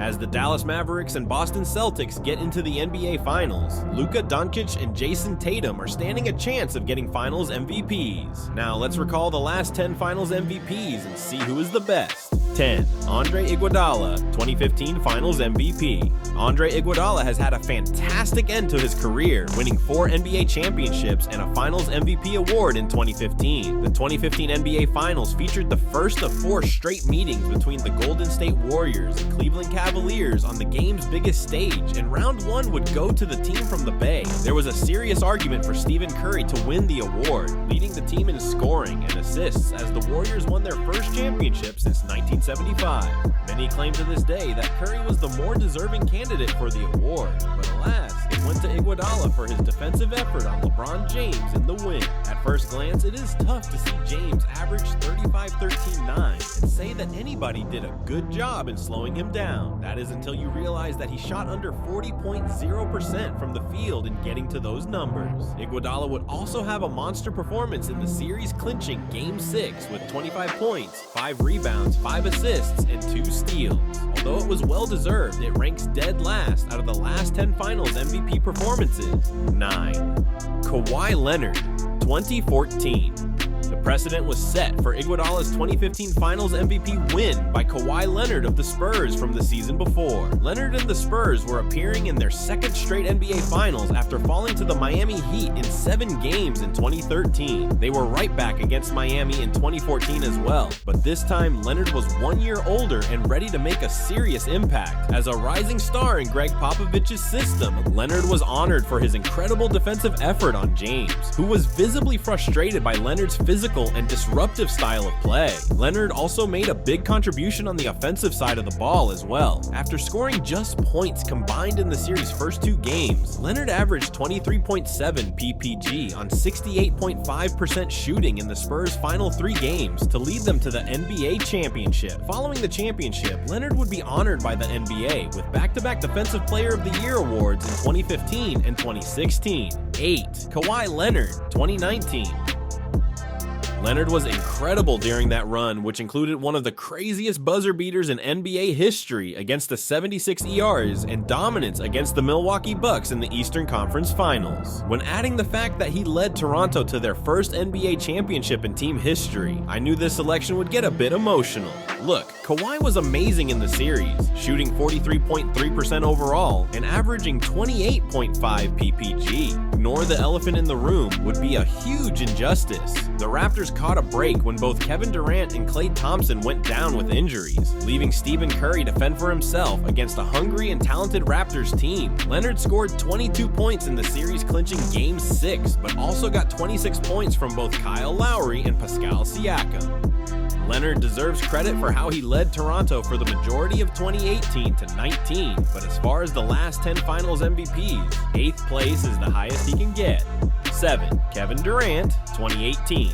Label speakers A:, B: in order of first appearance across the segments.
A: As the Dallas Mavericks and Boston Celtics get into the NBA Finals, Luka Doncic and Jason Tatum are standing a chance of getting Finals MVPs. Now let's recall the last 10 Finals MVPs and see who is the best. 10. Andre Iguodala, 2015 Finals MVP. Andre Iguodala has had a fantastic end to his career, winning 4 NBA championships and a Finals MVP award in 2015. The 2015 NBA Finals featured the first of 4 straight meetings between the Golden State Warriors and Cleveland Cavaliers on the game's biggest stage, and round 1 would go to the team from the Bay. There was a serious argument for Stephen Curry to win the award, leading the team in scoring and assists as the Warriors won their first championship since 1975. Many claim to this day that Curry was the more deserving candidate for the award, but alas, it went to Iguodala for his defensive effort on LeBron James in the win. At first glance, it is tough to see James average 35-13-9 and say that anybody did a good job in slowing him down. That is until you realize that he shot under 40.0% from the field in getting to those numbers. Iguodala would also have a monster performance in the series-clinching Game 6 with 25 points, 5 rebounds, 5 assists, and 2 steals. Although it was well-deserved, it ranks dead last out of the last 10 Finals MVP performances. 9. Kawhi Leonard, 2014. The precedent was set for Iguodala's 2015 Finals MVP win by Kawhi Leonard of the Spurs from the season before. Leonard and the Spurs were appearing in their second straight NBA Finals after falling to the Miami Heat in 7 games in 2013. They were right back against Miami in 2014 as well, but this time Leonard was 1 year older and ready to make a serious impact. As a rising star in Greg Popovich's system, Leonard was honored for his incredible defensive effort on James, who was visibly frustrated by Leonard's physical and disruptive style of play. Leonard also made a big contribution on the offensive side of the ball as well. After scoring just points combined in the series' first 2 games, Leonard averaged 23.7 PPG on 68.5% shooting in the Spurs' final 3 games to lead them to the NBA championship. Following the championship, Leonard would be honored by the NBA with back-to-back Defensive Player of the Year awards in 2015 and 2016. 8. Kawhi Leonard, 2019. Leonard was incredible during that run, which included one of the craziest buzzer beaters in NBA history against the 76 ERs and dominance against the Milwaukee Bucks in the Eastern Conference Finals. When adding the fact that he led Toronto to their first NBA championship in team history, I knew this selection would get a bit emotional. Look, Kawhi was amazing in the series, shooting 43.3% overall and averaging 28.5 PPG. Ignore the elephant in the room would be a huge injustice. The Raptors caught a break when both Kevin Durant and Klay Thompson went down with injuries, leaving Stephen Curry to fend for himself against a hungry and talented Raptors team. Leonard scored 22 points in the series-clinching Game 6, but also got 26 points from both Kyle Lowry and Pascal Siakam. Leonard deserves credit for how he led Toronto for the majority of 2018 to 19, but as far as the last 10 Finals MVPs, 8th place is the highest he can get. 7. Kevin Durant, 2018.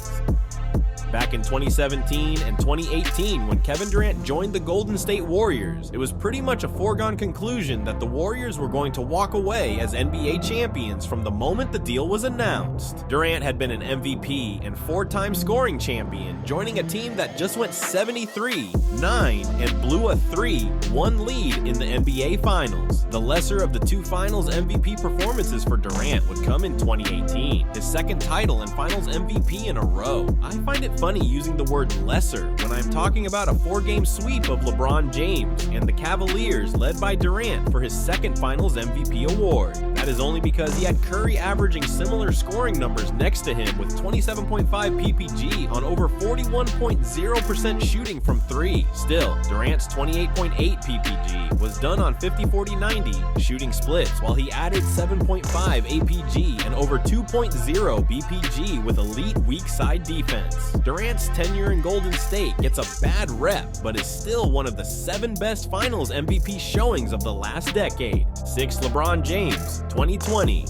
A: Back in 2017 and 2018, when Kevin Durant joined the Golden State Warriors, it was pretty much a foregone conclusion that the Warriors were going to walk away as NBA champions from the moment the deal was announced. Durant had been an MVP and 4-time scoring champion, joining a team that just went 73-9 and blew a 3-1 lead in the NBA Finals. The lesser of the 2 Finals MVP performances for Durant would come in 2018, his second title and Finals MVP in a row. I find it funny using the word lesser when I'm talking about a 4-game sweep of LeBron James and the Cavaliers led by Durant for his second Finals MVP award. That is only because he had Curry averaging similar scoring numbers next to him with 27.5 PPG on over 41.0% shooting from 3. Still, Durant's 28.8 PPG was done on 50-40-90 shooting splits, while he added 7.5 APG and over 2.0 BPG with elite weak side defense. Durant's tenure in Golden State gets a bad rep, but is still one of the 7 best Finals MVP showings of the last decade. 6. LeBron James, 2020.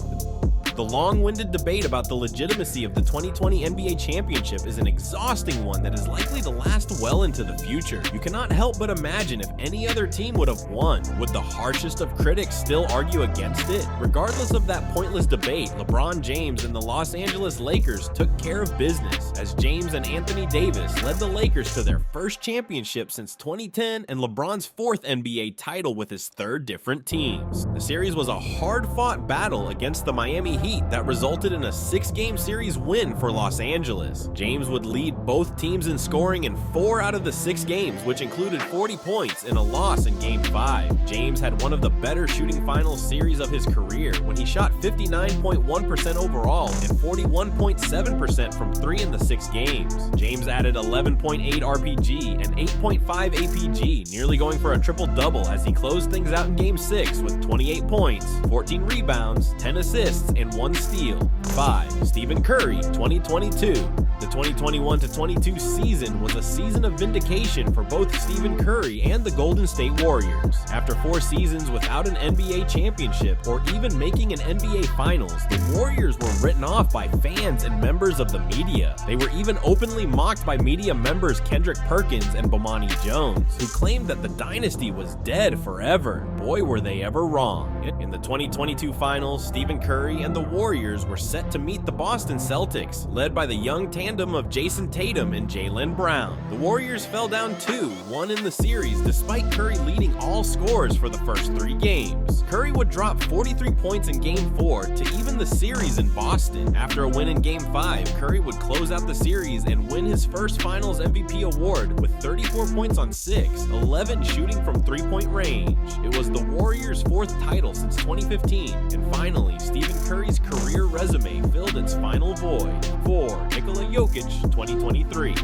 A: The long-winded debate about the legitimacy of the 2020 NBA championship is an exhausting one that is likely to last well into the future. You cannot help but imagine if any other team would have won. Would the harshest of critics still argue against it? Regardless of that pointless debate, LeBron James and the Los Angeles Lakers took care of business, as James and Anthony Davis led the Lakers to their first championship since 2010 and LeBron's fourth NBA title with his third different teams. The series was a hard-fought battle against the Miami Heat that resulted in a 6-game series win for Los Angeles. James would lead both teams in scoring in 4 out of the 6 games, which included 40 points in a loss in Game 5. James had one of the better shooting finals series of his career when he shot 59.1% overall and 41.7% from 3 in the 6 games. James added 11.8 RPG and 8.5 APG, nearly going for a triple-double as he closed things out in Game 6 with 28 points, 14 rebounds, 10 assists, and 1 steal. 5. Stephen Curry, 2022. The 2021-22 season was a season of vindication for both Stephen Curry and the Golden State Warriors. After 4 seasons without an NBA championship or even making an NBA Finals, the Warriors were written off by fans and members of the media. They were even openly mocked by media members Kendrick Perkins and Bomani Jones, who claimed that the dynasty was dead forever. Boy, were they ever wrong. In the 2022 Finals, Stephen Curry and the Warriors were set to meet the Boston Celtics, led by the young tandem of Jason Tatum and Jaylen Brown. The Warriors fell down 2-1 in the series despite Curry leading all scores for the first 3 games. Curry would drop 43 points in Game 4 to even the series in Boston. After a win in Game 5, Curry would close out the series and win his first Finals MVP award with 34 points on 6, 11 shooting from 3-point range. It was the Warriors' 4th title since 2015, and finally, Stephen Curry's career resume filled its final void. 4. Nikola Jokic, 2023.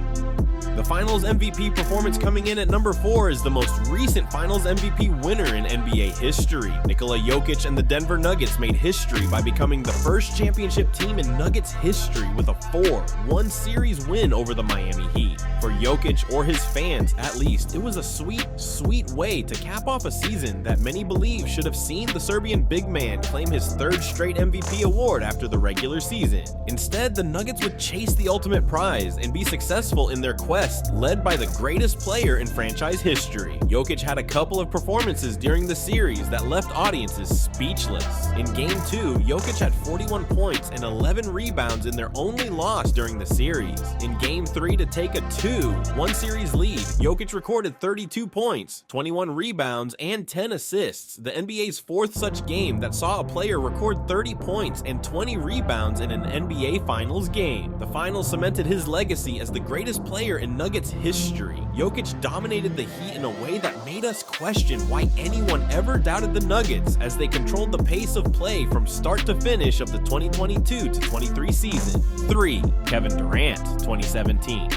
A: The Finals MVP performance coming in at number 4 is the most recent Finals MVP winner in NBA history. Nikola Jokic and the Denver Nuggets made history by becoming the first championship team in Nuggets history with a 4-1 series win over the Miami Heat. For Jokic or his fans, at least, it was a sweet way to cap off a season that many believe should have seen the Serbian big man claim his 3rd straight MVP award after the regular season. Instead, the Nuggets would chase the ultimate prize and be successful in their quest, led by the greatest player in franchise history. Jokic had a couple of performances during the series that left audiences speechless. In Game 2, Jokic had 41 points and 11 rebounds in their only loss during the series. In Game 3 to take a 2-1 series lead, Jokic recorded 32 points, 21 rebounds, and 10 assists, the NBA's 4th such game that saw a player record 30 points and 20 rebounds in an NBA Finals game. The Finals cemented his legacy as the greatest player in Nuggets history. Jokic dominated the Heat in a way that made us question why anyone ever doubted the Nuggets, as they controlled the pace of play from start to finish of the 2022-23 season. 3. Kevin Durant, 2017.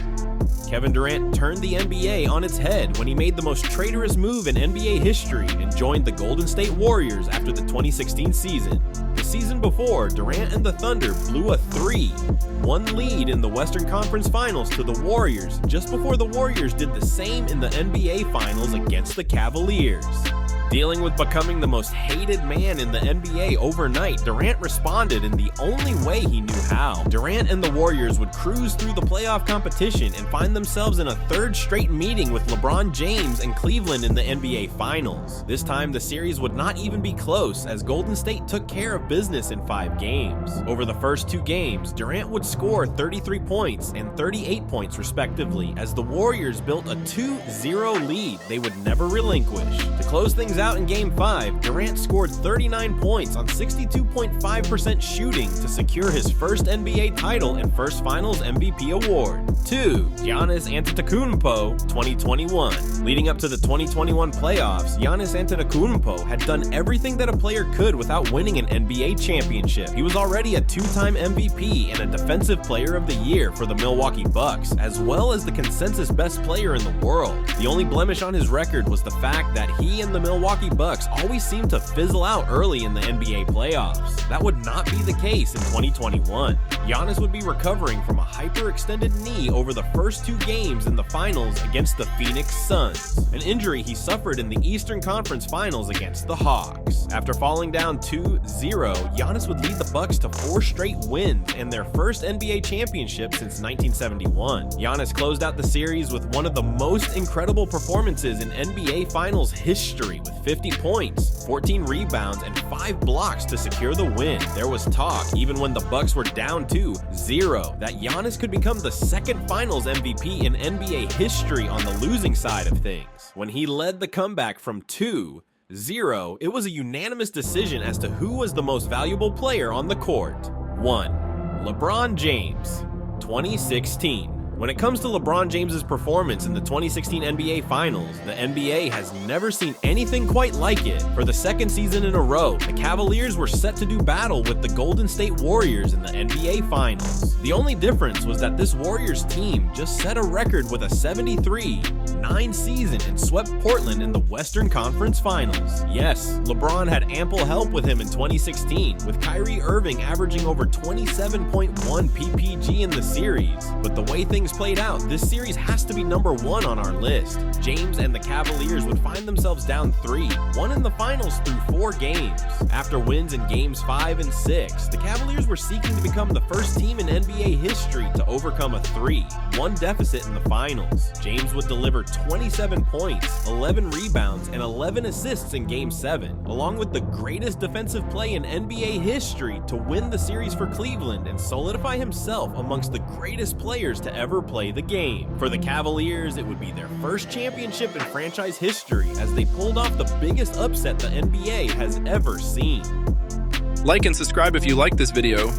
A: Kevin Durant turned the NBA on its head when he made the most traitorous move in NBA history and joined the Golden State Warriors after the 2016 season. The season before, Durant and the Thunder blew a 3-1 lead in the Western Conference Finals to the Warriors, just before the Warriors did the same in the NBA Finals against the Cavaliers. Dealing with becoming the most hated man in the NBA overnight, Durant responded in the only way he knew how. Durant and the Warriors would cruise through the playoff competition and find themselves in a 3rd straight meeting with LeBron James and Cleveland in the NBA Finals. This time, the series would not even be close, as Golden State took care of business in 5 games. Over the first 2 games, Durant would score 33 points and 38 points respectively, as the Warriors built a 2-0 lead they would never relinquish. To close things out in Game 5, Durant scored 39 points on 62.5% shooting to secure his first NBA title and first Finals MVP award. 2. Giannis Antetokounmpo, 2021. Leading up to the 2021 playoffs, Giannis Antetokounmpo had done everything that a player could without winning an NBA championship. He was already a 2-time MVP and a Defensive Player of the Year for the Milwaukee Bucks, as well as the consensus best player in the world. The only blemish on his record was the fact that he and the Milwaukee Milwaukee Bucks always seem to fizzle out early in the NBA playoffs. That would not be the case in 2021. Giannis would be recovering from a hyperextended knee over the first 2 games in the finals against the Phoenix Suns, an injury he suffered in the Eastern Conference Finals against the Hawks. After falling down 2-0, Giannis would lead the Bucks to 4 straight wins and their first NBA championship since 1971. Giannis closed out the series with one of the most incredible performances in NBA Finals history with 50 points, 14 rebounds, and 5 blocks to secure the win. There was talk, even when the Bucks were down 2-0, that Giannis could become the second Finals MVP in NBA history on the losing side of things. When he led the comeback from 2-0, it was a unanimous decision as to who was the most valuable player on the court. 1. LeBron James, 2016. When it comes to LeBron James's performance in the 2016 NBA Finals, the NBA has never seen anything quite like it. For the second season in a row, the Cavaliers were set to do battle with the Golden State Warriors in the NBA Finals. The only difference was that this Warriors team just set a record with a 73-9 season and swept Portland in the Western Conference Finals. Yes, LeBron had ample help with him in 2016, with Kyrie Irving averaging over 27.1 PPG in the series, but the way things played out, this series has to be number 1 on our list. James and the Cavaliers would find themselves down 3-1 in the finals through 4 games. After wins in games 5 and 6, the Cavaliers were seeking to become the first team in NBA history to overcome a 3-1 deficit in the finals. James would deliver 27 points, 11 rebounds, and 11 assists in game 7, along with the greatest defensive play in NBA history to win the series for Cleveland and solidify himself amongst the greatest players to ever play the game. For the Cavaliers, it would be their first championship in franchise history as they pulled off the biggest upset the NBA has ever seen.
B: Like and subscribe if you like this video.